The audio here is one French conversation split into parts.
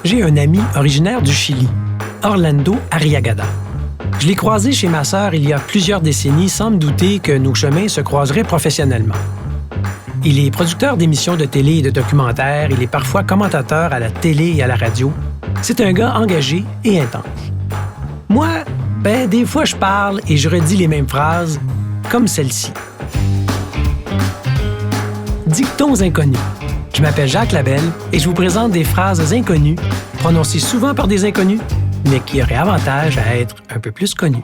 j'ai un ami originaire du Chili, Orlando Arriagada. Je l'ai croisé chez ma sœur il y a plusieurs décennies sans me douter que nos chemins se croiseraient professionnellement. Il est producteur d'émissions de télé et de documentaires, il est parfois commentateur à la télé et à la radio. C'est un gars engagé et intense. Moi, des fois je parle et je redis les mêmes phrases, comme celle-ci. Dictons inconnus. Je m'appelle Jacques Labelle et je vous présente des phrases inconnues, prononcées souvent par des inconnus, mais qui auraient avantage à être un peu plus connues.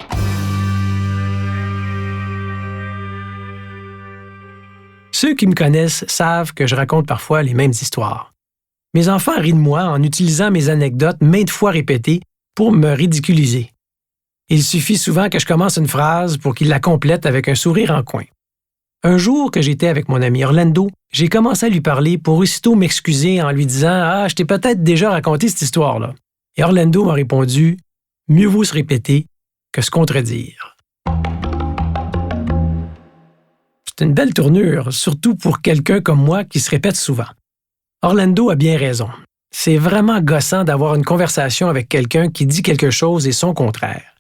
Ceux qui me connaissent savent que je raconte parfois les mêmes histoires. Mes enfants rient de moi en utilisant mes anecdotes maintes fois répétées pour me ridiculiser. Il suffit souvent que je commence une phrase pour qu'ils la complètent avec un sourire en coin. Un jour que j'étais avec mon ami Orlando, j'ai commencé à lui parler pour aussitôt m'excuser en lui disant « Ah, je t'ai peut-être déjà raconté cette histoire-là. » Et Orlando m'a répondu « Mieux vaut se répéter que se contredire. » C'est une belle tournure, surtout pour quelqu'un comme moi qui se répète souvent. Orlando a bien raison. C'est vraiment gossant d'avoir une conversation avec quelqu'un qui dit quelque chose et son contraire.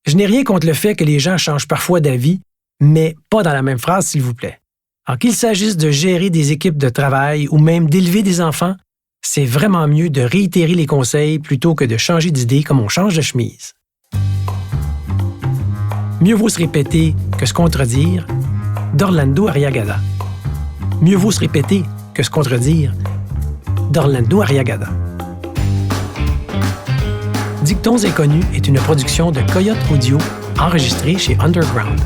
Je n'ai rien contre le fait que les gens changent parfois d'avis, mais pas dans la même phrase, s'il vous plaît. Alors qu'il s'agisse de gérer des équipes de travail ou même d'élever des enfants, c'est vraiment mieux de réitérer les conseils plutôt que de changer d'idée comme on change de chemise. Mieux vaut se répéter que se contredire, d'Orlando Arriagada. Mieux vaut se répéter que se contredire, d'Orlando Arriagada. Dictons inconnus est une production de Coyote Audio enregistrée chez Underground.